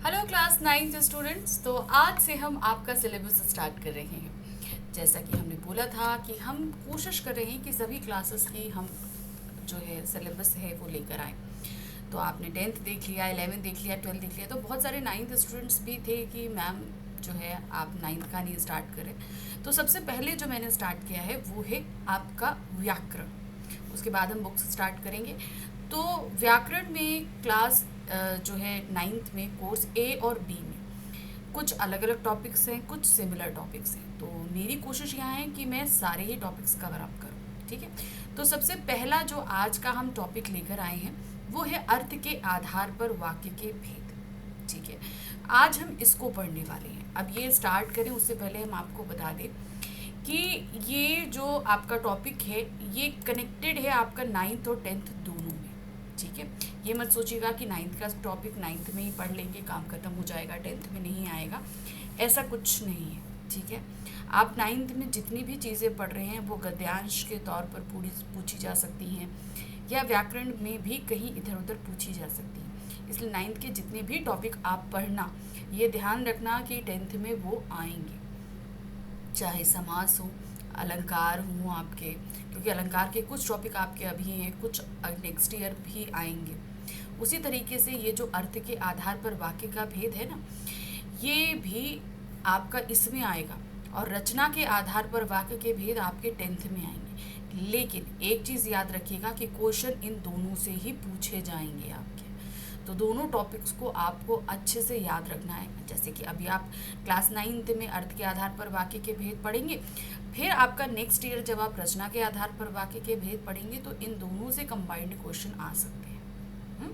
Hello class 9th students. तो आज से हम आपका सिलेबस स्टार्ट कर रहे हैं। जैसा कि हमने बोला था कि हम कोशिश कर रहे हैं कि सभी क्लासेस की हम जो है सिलेबस है वो लेकर आएँ। तो आपने 10th देख लिया, 11th देख लिया, 12th देख लिया, तो बहुत सारे 9th स्टूडेंट्स भी थे कि मैम जो है आप 9th का नहीं स्टार्ट करें। तो सबसे पहले जो मैंने स्टार्ट किया है वो है आपका व्याकरण। उसके बाद हम बुक्स स्टार्ट करेंगे। तो व्याकरण में क्लास जो है 9th में कोर्स ए और बी में कुछ अलग अलग टॉपिक्स हैं, कुछ सिमिलर टॉपिक्स हैं। तो मेरी कोशिश यहाँ है कि मैं सारे ही टॉपिक्स कवर अप करूँ। ठीक है। तो सबसे पहला जो आज का हम टॉपिक लेकर आए हैं वो है अर्थ के आधार पर वाक्य के भेद। ठीक है। आज हम इसको पढ़ने वाले हैं। अब ये स्टार्ट करें उससे पहले हम आपको बता दें कि ये जो आपका टॉपिक है ये कनेक्टेड है आपका 9th और 10th दोनों में। ठीक है। ये मत सोचिएगा कि 9th का टॉपिक 9th में ही पढ़ लेंगे, काम खत्म हो जाएगा, 10th में नहीं आएगा, ऐसा कुछ नहीं है। ठीक है। आप 9th में जितनी भी चीज़ें पढ़ रहे हैं वो गद्यांश के तौर पर पूछी जा सकती हैं या व्याकरण में भी कहीं इधर उधर पूछी जा सकती हैं। इसलिए 9th के जितने भी टॉपिक आप पढ़ना, ये ध्यान रखना कि 10th में वो आएंगे, चाहे समास हो, अलंकार हो आपके, क्योंकि अलंकार के कुछ टॉपिक आपके अभी हैं, कुछ नेक्स्ट ईयर भी आएंगे। उसी तरीके से ये जो अर्थ के आधार पर वाक्य का भेद है ना, ये भी आपका इसमें आएगा, और रचना के आधार पर वाक्य के भेद आपके 10th में आएंगे। लेकिन एक चीज़ याद रखिएगा कि क्वेश्चन इन दोनों से ही पूछे जाएंगे आपके। तो दोनों टॉपिक्स को आपको अच्छे से याद रखना है। जैसे कि अभी आप क्लास 9th में अर्थ के आधार पर वाक्य के भेद पढ़ेंगे, फिर आपका नेक्स्ट ईयर जब आप रचना के आधार पर वाक्य के भेद पढ़ेंगे तो इन दोनों से कंबाइंड क्वेश्चन आ सकते हैं।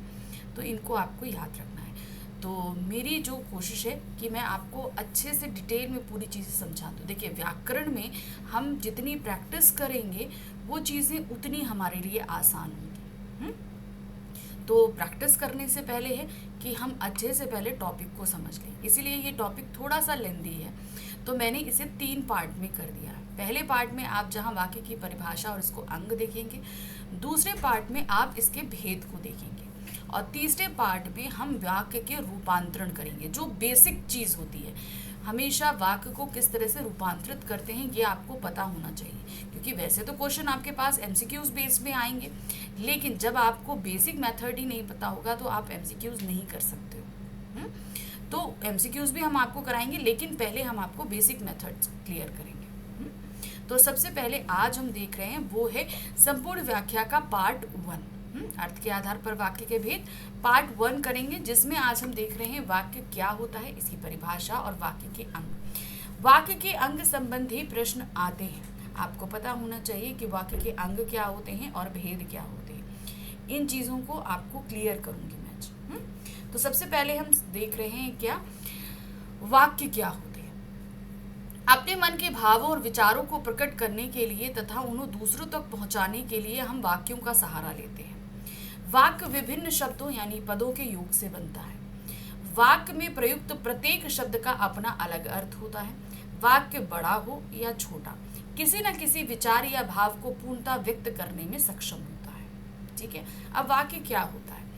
तो इनको आपको याद रखना है। तो मेरी जो कोशिश है कि मैं आपको अच्छे से डिटेल में पूरी चीज़ें समझा दूँ। देखिए, व्याकरण में हम जितनी प्रैक्टिस करेंगे वो चीज़ें उतनी हमारे लिए आसान होंगी। तो प्रैक्टिस करने से पहले है कि हम अच्छे से पहले टॉपिक को समझ लें। इसीलिए ये टॉपिक थोड़ा सा लेंदी है, तो मैंने इसे 3 पार्ट में कर दिया है। पहले पार्ट में आप जहाँ वाक्य की परिभाषा और इसको अंग देखेंगे, दूसरे पार्ट में आप इसके भेद को देखेंगे, और तीसरे पार्ट में हम वाक्य के रूपांतरण करेंगे। जो बेसिक चीज़ होती है, हमेशा वाक्य को किस तरह से रूपांतरित करते हैं ये आपको पता होना चाहिए, क्योंकि वैसे तो क्वेश्चन आपके पास एमसीक्यूज बेस में आएंगे, लेकिन जब आपको बेसिक मेथड ही नहीं पता होगा तो आप एमसीक्यूज नहीं कर सकते हो। तो एमसीक्यूज भी हम आपको कराएंगे, लेकिन पहले हम आपको बेसिक मेथड्स क्लियर करेंगे। तो सबसे पहले आज हम देख रहे हैं वो है संपूर्ण व्याख्या का पार्ट 1, अर्थ के आधार पर वाक्य के भेद, पार्ट 1 करेंगे, जिसमें आज हम देख रहे हैं वाक्य क्या होता है, इसकी परिभाषा और वाक्य के अंग। वाक्य के अंग संबंधी प्रश्न आते हैं। आपको पता होना चाहिए कि वाक्य के अंग क्या होते हैं और भेद क्या होते हैं। इन चीज़ों को आपको क्लियर करूंगी मैं आज। तो सबसे पहले हम देख रहे हैं क्या वाक्य क्या होते हैं। अपने मन के भावों और विचारों को प्रकट करने के लिए तथा उन्हें दूसरों तक पहुंचाने के लिए हम वाक्यों का सहारा लेते हैं। वाक्य विभिन्न शब्दों यानी पदों के योग से बनता है। वाक्य में प्रयुक्त प्रत्येक शब्द का अपना अलग अर्थ होता है। वाक्य बड़ा हो या छोटा, किसी न किसी विचार या भाव को पूर्णतः व्यक्त करने में सक्षम होता है। ठीक है। अब वाक्य क्या होता है?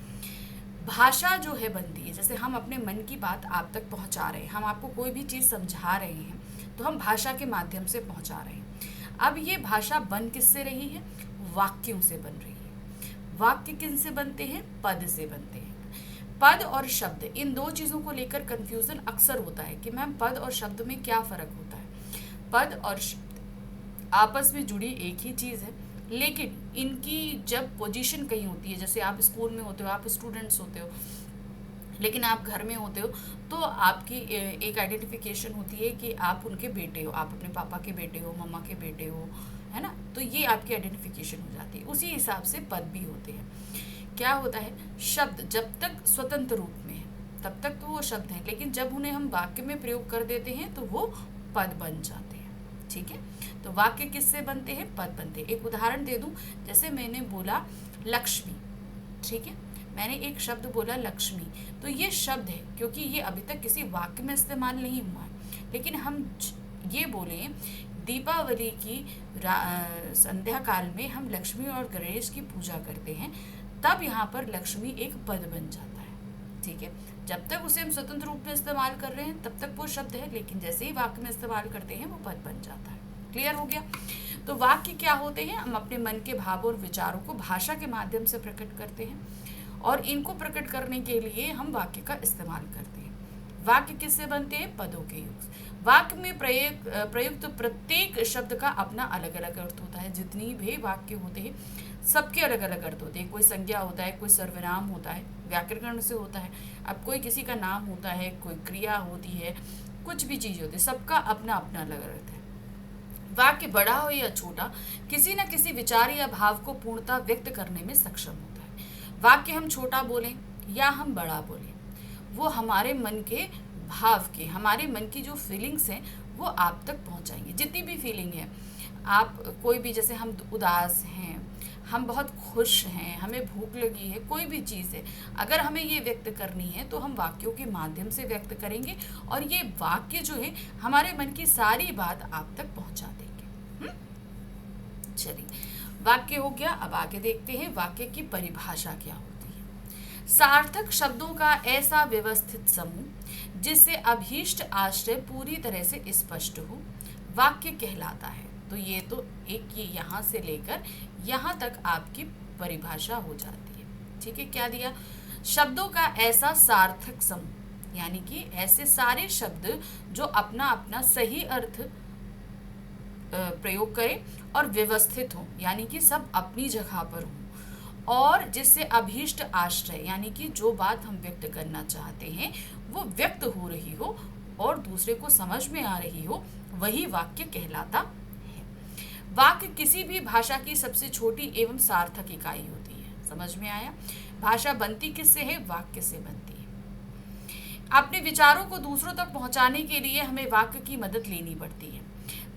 भाषा जो है बनती है, जैसे हम अपने मन की बात आप तक पहुंचा रहे हैं, हम आपको कोई भी चीज़ समझा रहे हैं तो हम भाषा के माध्यम से पहुंचा रहे हैं। अब ये भाषा बन किससे रही है? वाक्यों से बन रही है। वाक्य किन से बनते हैं? पद से बनते हैं। पद और शब्द, इन दो चीज़ों को लेकर कंफ्यूजन अक्सर होता है कि मैम पद और शब्द में क्या फ़र्क होता है। पद और शब्द आपस में जुड़ी एक ही चीज़ है, लेकिन इनकी जब पोजीशन कहीं होती है, जैसे आप स्कूल में होते हो, आप स्टूडेंट्स होते हो, लेकिन आप घर में होते हो, तो आपकी एक आइडेंटिफिकेशन होती है कि आप उनके बेटे हो, आप अपने पापा के बेटे हो, मम्मा के बेटे हो, है ना। तो ये आपकी आइडेंटिफिकेशन हो जाती है। उसी हिसाब से पद भी होते हैं। क्या होता है? शब्द जब तक स्वतंत्र रूप में है तब तक तो वो शब्द हैं, लेकिन जब उन्हें हम वाक्य में प्रयोग कर देते हैं तो वो पद बन जाते हैं। ठीक है। तो वाक्य किससे बनते हैं? पद बनते हैं। एक उदाहरण दे दूं, जैसे मैंने बोला लक्ष्मी। ठीक है। मैंने एक शब्द बोला लक्ष्मी, तो ये शब्द है क्योंकि ये अभी तक किसी वाक्य में इस्तेमाल नहीं हुआ है। लेकिन हम ये बोले दीपावली की संध्या काल में हम लक्ष्मी और गणेश की पूजा करते हैं, तब यहाँ पर लक्ष्मी एक पद बन जाता है। ठीक है, जब तक उसे हम स्वतंत्र रूप में इस्तेमाल कर रहे हैं तब तक वो शब्द है, लेकिन जैसे ही वाक्य में इस्तेमाल करते हैं वो पद बन जाता है। क्लियर हो गया? तो वाक्य क्या होते हैं? हम अपने मन के भाव और विचारों को भाषा के माध्यम से प्रकट करते हैं और इनको प्रकट करने के लिए हम वाक्य का इस्तेमाल करते हैं। वाक्य किससे बनते हैं? पदों के युग से। वाक्य में प्रयुक्त प्रत्येक शब्द का अपना अलग अलग अर्थ होता है। जितनी भी वाक्य होते हैं सबके अलग अलग अर्थ होते हैं। कोई संज्ञा होता है, कोई सर्वनाम होता है, व्याकरण से होता है। अब कोई किसी का नाम होता है, कोई क्रिया होती है, कुछ भी चीज़ होती है, सबका अपना अपना अलग अर्थ है। वाक्य बड़ा हो या छोटा, किसी न किसी विचार या भाव को पूर्णता व्यक्त करने में सक्षम होता है। वाक्य हम छोटा बोलें या हम बड़ा बोलें, वो हमारे मन के भाव के, हमारे मन की जो फीलिंग्स हैं वो आप तक पहुंचाएंगे। जितनी भी फीलिंग है, आप कोई भी, जैसे हम उदास हैं, हम बहुत खुश हैं, हमें भूख लगी है, कोई भी चीज़ है, अगर हमें ये व्यक्त करनी है तो हम वाक्यों के माध्यम से व्यक्त करेंगे और ये वाक्य जो है हमारे मन की सारी बात आप तक पहुंचा देंगे। चलिए, वाक्य हो गया। अब आगे देखते हैं वाक्य की परिभाषा क्या होती है। सार्थक शब्दों का ऐसा व्यवस्थित समूह जिससे अभीष्ट आश्रय पूरी तरह से स्पष्ट हो, वाक्य कहलाता है। तो ये तो एक, ये यहाँ से लेकर यहाँ तक आपकी परिभाषा हो जाती है। ठीक है, क्या दिया? शब्दों का ऐसा सार्थक समूह, यानी कि ऐसे सारे शब्द जो अपना अपना सही अर्थ प्रयोग करें और व्यवस्थित हो, यानी कि सब अपनी जगह पर हो, और जिससे अभीष्ट आश्रय, यानी कि जो बात हम व्यक्त करना चाहते हैं वो व्यक्त हो रही हो और दूसरे को समझ में आ रही हो, वही वाक्य कहलाता है। वाक्य किसी भी भाषा की सबसे छोटी एवं सार्थक इकाई होती है। समझ में आया? भाषा बनती किससे है? वाक्य से बनती है। अपने विचारों को दूसरों तक पहुंचाने के लिए हमें वाक्य की मदद लेनी पड़ती है।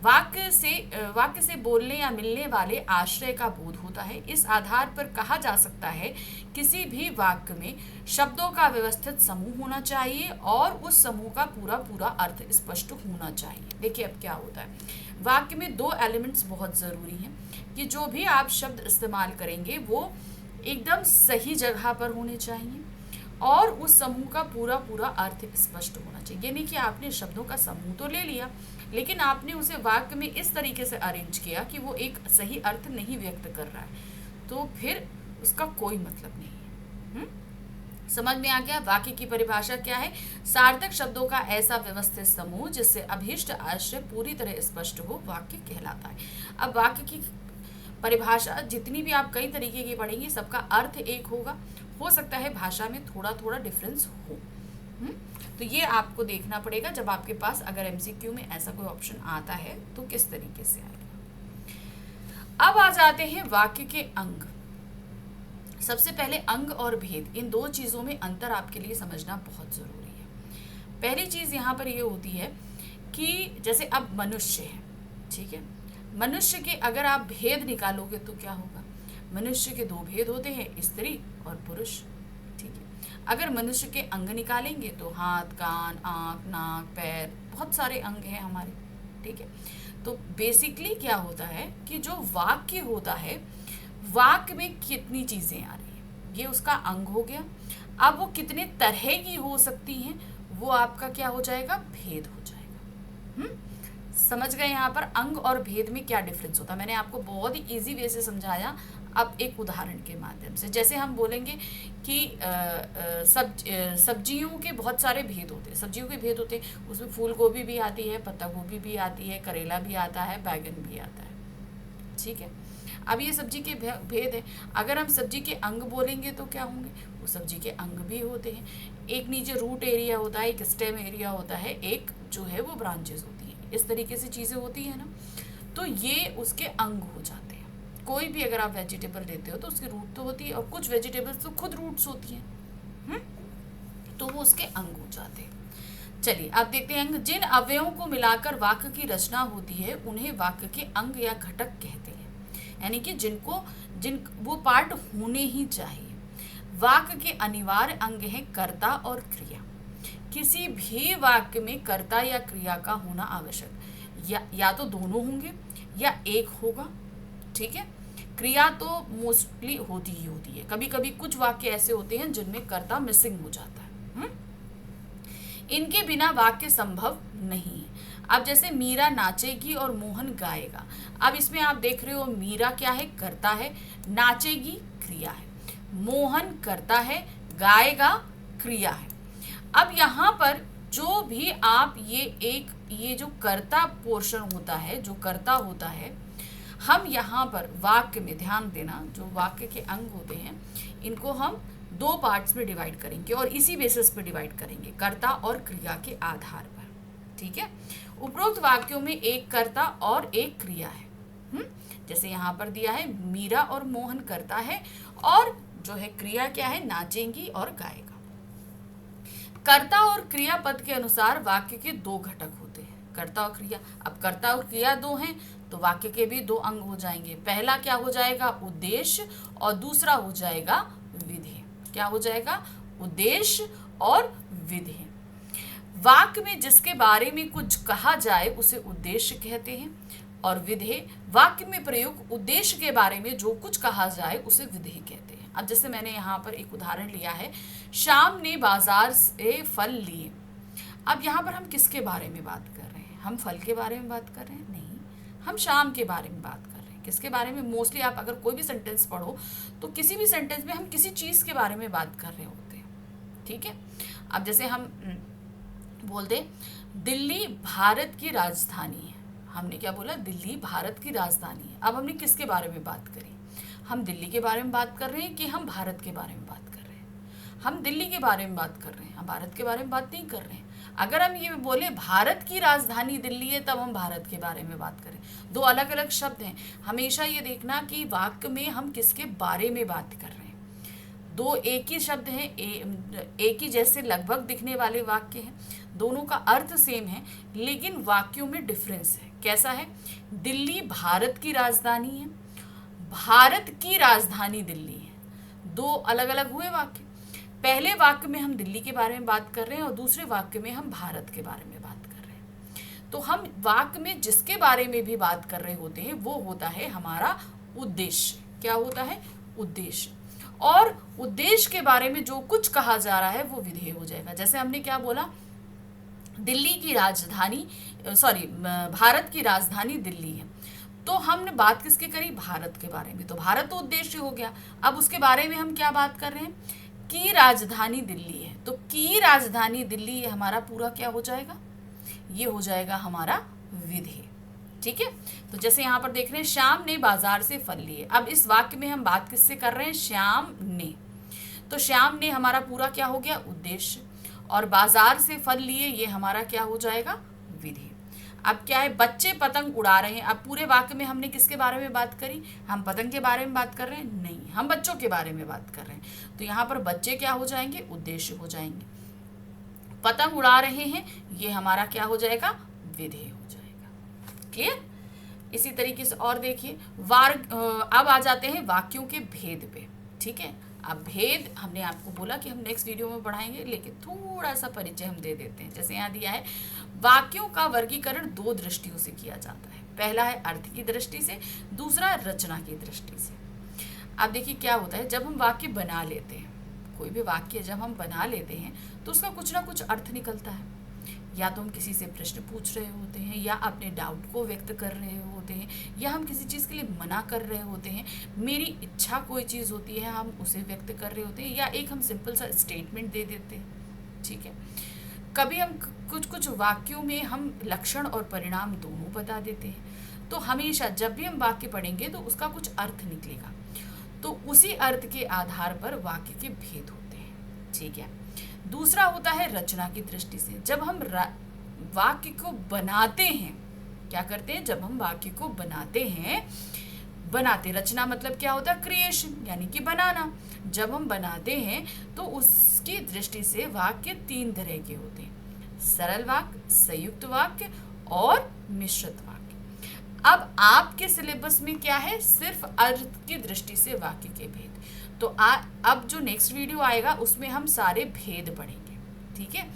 वाक्य से बोलने या मिलने वाले आश्रय का बोध होता है। इस आधार पर कहा जा सकता है किसी भी वाक्य में शब्दों का व्यवस्थित समूह होना चाहिए और उस समूह का पूरा पूरा अर्थ स्पष्ट होना चाहिए। देखिए अब क्या होता है, वाक्य में दो एलिमेंट्स बहुत ज़रूरी हैं कि जो भी आप शब्द इस्तेमाल करेंगे वो एकदम सही जगह पर होने चाहिए और उस समूह का पूरा पूरा अर्थ स्पष्ट होना चाहिए। ये नहीं कि आपने शब्दों का समूह तो ले लिया लेकिन आपने उसे वाक्य में इस तरीके से अरेंज किया कि वो एक सही अर्थ नहीं व्यक्त कर रहा है, तो फिर उसका कोई मतलब नहीं है। समझ में आ गया? वाक्य की परिभाषा क्या है? सार्थक शब्दों का ऐसा व्यवस्थित समूह जिससे अभीष्ट आशय पूरी तरह स्पष्ट हो, वाक्य कहलाता है। अब वाक्य की परिभाषा जितनी भी आप कई तरीके की पढ़ेंगे, सबका अर्थ एक होगा। हो सकता है भाषा में थोड़ा थोड़ा डिफरेंस हो। तो ये आपको देखना पड़ेगा जब आपके पास अगर एमसीक्यू में ऐसा कोई ऑप्शन आता है तो किस तरीके से आएगा। अब आ जाते हैं वाक्य के अंग। सबसे पहले अंग और भेद, इन दो चीज़ों में अंतर आपके लिए समझना बहुत ज़रूरी है। पहली चीज़ यहाँ पर ये होती है कि जैसे अब मनुष्य है, ठीक है, मनुष्य के अगर आप भेद निकालोगे तो क्या होगा? मनुष्य के दो भेद होते हैं, स्त्री और पुरुष। ठीक है, अगर मनुष्य के अंग निकालेंगे तो हाथ, कान, आँख, नाक, पैर, बहुत सारे अंग हैं हमारे। ठीक है, तो बेसिकली क्या होता है कि जो वाक्य होता है, वाक्य में कितनी चीज़ें आ रही हैं, ये उसका अंग हो गया। अब वो कितने तरह की हो सकती हैं, वो आपका क्या हो जाएगा? भेद हो जाएगा। समझ गए यहाँ पर अंग और भेद में क्या डिफरेंस होता है? मैंने आपको बहुत ही इजी वे से समझाया। अब एक उदाहरण के माध्यम से, जैसे हम बोलेंगे कि सब्जियों के बहुत सारे भेद होते हैं। सब्जियों के भेद होते हैं, उसमें फूल गोभी भी आती है, पत्ता गोभी भी आती है, करेला भी आता है, बैगन भी आता है। ठीक है, अब ये सब्जी के भेद है। अगर हम सब्जी के अंग बोलेंगे तो क्या होंगे? वो सब्जी के अंग भी होते हैं। एक नीचे रूट एरिया होता है, एक स्टेम एरिया होता है, एक जो है वो ब्रांचेस होती हैं। इस तरीके से चीज़ें होती हैं ना, तो ये उसके अंग हो जाते हैं। कोई भी अगर आप वेजिटेबल लेते हो तो उसकी रूट तो होती है और कुछ वेजिटेबल्स तो खुद रूट्स होती हैं, तो वो उसके अंग हो जाते हैं। चलिए अब देखते हैं अंग। जिन अवयवों को मिलाकर वाक्य की रचना होती है उन्हें वाक्य के अंग या घटक कहते हैं, यानी कि जिन वो पार्ट होने ही चाहिए। वाक्य के अनिवार्य अंग हैं कर्ता और क्रिया। किसी भी वाक्य में कर्ता या क्रिया का होना आवश्यक, या तो दोनों होंगे या एक होगा। ठीक है, क्रिया तो मोस्टली होती ही होती है। कभी कभी कुछ वाक्य ऐसे होते हैं जिनमें कर्ता मिसिंग हो जाता है, इनके बिना वाक्य संभव नहीं है। अब जैसे मीरा नाचेगी और मोहन गाएगा। अब इसमें आप देख रहे हो मीरा क्या है, कर्ता है, नाचेगी क्रिया है, मोहन कर्ता है, गाएगा क्रिया है। अब यहाँ पर जो भी आप ये जो कर्ता पोर्शन होता है, जो कर्ता होता है, हम यहाँ पर वाक्य में ध्यान देना, जो वाक्य के अंग होते हैं इनको हम दो पार्ट्स में डिवाइड करेंगे और इसी बेसिस पे डिवाइड करेंगे, कर्ता और क्रिया के आधार पर। ठीक है, उपरोक्त वाक्यों में एक कर्ता और एक क्रिया है। जैसे यहाँ पर दिया है मीरा और मोहन कर्ता है और जो है क्रिया क्या है, नाचेंगी और गाएगा। कर्ता और क्रिया पद के अनुसार वाक्य के दो घटक होते हैं, कर्ता और क्रिया। अब कर्ता और क्रिया दो हैं तो वाक्य के भी दो अंग हो जाएंगे। पहला क्या हो जाएगा, उद्देश्य, और दूसरा हो जाएगा विधेय। क्या हो जाएगा, उद्देश्य और विधेय। वाक्य में जिसके बारे में कुछ कहा जाए उसे उद्देश्य कहते हैं, और विधेय वाक्य में प्रयुक्त उद्देश्य के बारे में जो कुछ कहा जाए उसे विधेय कहते हैं। अब जैसे मैंने यहाँ पर एक उदाहरण लिया है, श्याम ने बाजार से फल लिए। अब यहाँ पर हम किसके बारे में बात कर रहे हैं, हम फल के बारे में बात कर रहे हैं? नहीं, हम श्याम के बारे में बात कर रहे हैं। किसके बारे में? मोस्टली आप अगर कोई भी सेंटेंस पढ़ो तो किसी भी सेंटेंस में हम किसी चीज़ के बारे में बात कर रहे होते हैं। ठीक है, अब जैसे हम बोलते दिल्ली भारत की राजधानी है। हमने क्या बोला, दिल्ली भारत की राजधानी है। अब हमने किसके बारे में बात करी, हम दिल्ली के बारे में बात कर रहे हैं कि हम भारत के बारे में बात कर रहे हैं? हम दिल्ली के बारे में बात कर रहे हैं, हम भारत के बारे में बात नहीं कर रहे हैं। अगर हम ये बोले भारत की राजधानी दिल्ली है तब हम भारत के बारे में बात करें। दो अलग अलग शब्द हैं। हमेशा ये देखना कि वाक्य में हम किसके बारे में बात कर रहे हैं। दो एक ही शब्द हैं, एक ही जैसे लगभग दिखने वाले वाक्य हैं, दोनों का अर्थ सेम है लेकिन वाक्यों में डिफरेंस है। कैसा है, दिल्ली भारत की राजधानी है, भारत की राजधानी दिल्ली है, दो अलग अलग हुए वाक्य। पहले वाक्य में हम दिल्ली के बारे में बात कर रहे हैं और दूसरे वाक्य में हम भारत के बारे में बात कर रहे हैं। तो हम वाक्य में जिसके बारे में भी बात कर रहे होते हैं वो होता है हमारा उद्देश्य। क्या होता है, उद्देश्य। और उद्देश्य के बारे में जो कुछ कहा जा रहा है वो विधेय हो जाएगा। जैसे हमने क्या बोला, दिल्ली की राजधानी भारत की राजधानी दिल्ली है, तो हमने बात किसकी करी, भारत के बारे में। तो भारत तो उद्देश्य हो गया। अब उसके बारे में हम क्या बात कर रहे हैं, की राजधानी दिल्ली है। तो की राजधानी दिल्ली, ये हमारा पूरा क्या हो जाएगा, ये हो जाएगा हमारा विधेय। ठीक है, तो जैसे यहाँ पर देख रहे हैं श्याम ने बाजार से फल लिए। अब इस वाक्य में हम बात किससे कर रहे हैं, श्याम ने। तो श्याम ने हमारा पूरा क्या हो गया, उद्देश्य, और बाजार से फल लिए ये हमारा क्या हो जाएगा, विधेय। अब क्या है, बच्चे पतंग उड़ा रहे हैं। अब पूरे वाक्य में हमने किसके बारे में बात करी, हम पतंग के बारे में बात कर रहे हैं? नहीं, हम बच्चों के बारे में बात कर रहे हैं। तो यहाँ पर बच्चे क्या हो जाएंगे, उद्देश्य हो जाएंगे। पतंग उड़ा रहे हैं ये हमारा क्या हो जाएगा, विधेय हो जाएगा। क्लियर? इसी तरीके से और देखिए अब आ जाते हैं वाक्यों के भेद पे। ठीक है, अब भेद हमने आपको बोला कि हम नेक्स्ट वीडियो में पढ़ाएंगे, लेकिन थोड़ा सा परिचय हम दे देते हैं। जैसे यहाँ दिया है, वाक्यों का वर्गीकरण दो दृष्टियों से किया जाता है। पहला है अर्थ की दृष्टि से, दूसरा रचना की दृष्टि से। अब देखिए क्या होता है, जब हम वाक्य बना लेते हैं, कोई भी वाक्य जब हम बना लेते हैं तो उसका कुछ ना कुछ अर्थ निकलता है। या तो हम किसी से प्रश्न पूछ रहे होते हैं, या अपने डाउट को व्यक्त कर रहे होते हैं, या हम किसी चीज़ के लिए मना कर रहे होते हैं। मेरी इच्छा कोई चीज़ होती है, हम उसे व्यक्त कर रहे होते हैं, या एक हम सिंपल सा स्टेटमेंट दे देते हैं। ठीक है, कभी हम कुछ वाक्यों में हम लक्षण और परिणाम दोनों बता देते हैं। तो हमेशा जब भी हम वाक्य पढ़ेंगे तो उसका कुछ अर्थ निकलेगा, तो उसी अर्थ के आधार पर वाक्य के भेद होते हैं। ठीक है, दूसरा होता है रचना की दृष्टि से। जब हम वाक्य को बनाते हैं, क्या करते हैं, जब हम वाक्य को बनाते हैं, रचना मतलब क्या होता है, क्रिएशन, यानी कि बनाना। जब हम बनाते हैं तो उसकी दृष्टि से वाक्य तीन तरह के होते हैं, सरल वाक्य, संयुक्त वाक्य और मिश्रित वाक्य। अब आपके सिलेबस में क्या है, सिर्फ अर्थ की दृष्टि से वाक्य के भेद। तो अब जो नेक्स्ट वीडियो आएगा उसमें हम सारे भेद पढ़ेंगे। ठीक है,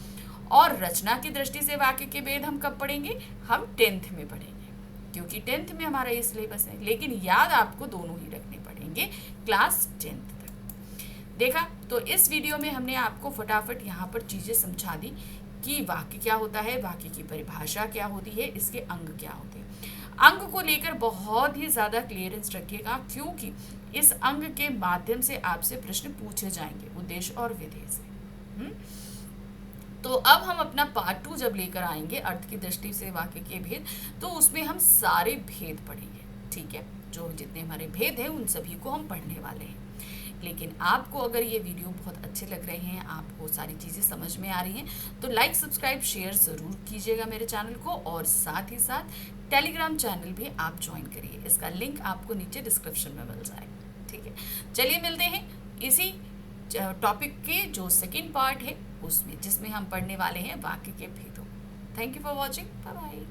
और रचना की दृष्टि से वाक्य के भेद हम कब पढ़ेंगे, हम 10th में पढ़ेंगे, क्योंकि 10th में हमारा ये सिलेबस है। लेकिन याद आपको दोनों ही रखने पड़ेंगे क्लास 10th तक। देखा, तो इस वीडियो में हमने आपको फटाफट यहाँ पर चीज़ें समझा दी कि वाक्य क्या होता है, वाक्य की परिभाषा क्या होती है, इसके अंग क्या होते हैं। अंग को लेकर बहुत ही ज़्यादा क्लियरेंस रखिएगा, क्योंकि इस अंग के माध्यम से आपसे प्रश्न पूछे जाएंगे उद्देश्य और विधेय से। तो अब हम अपना पार्ट 2 जब लेकर आएंगे अर्थ की दृष्टि से वाक्य के भेद, तो उसमें हम सारे भेद पढ़ेंगे। ठीक है, जो जितने हमारे भेद हैं उन सभी को हम पढ़ने वाले हैं। लेकिन आपको अगर ये वीडियो बहुत अच्छे लग रहे हैं, आपको सारी चीज़ें समझ में आ रही हैं, तो लाइक सब्सक्राइब शेयर ज़रूर कीजिएगा मेरे चैनल को, और साथ ही साथ टेलीग्राम चैनल भी आप ज्वाइन करिए। इसका लिंक आपको नीचे डिस्क्रिप्शन में मिल जाएगा। ठीक है, चलिए मिलते हैं इसी टॉपिक के जो सेकंड पार्ट है उसमें, जिसमें हम पढ़ने वाले हैं वाक्य के भेदों। Thank you for watching, bye bye.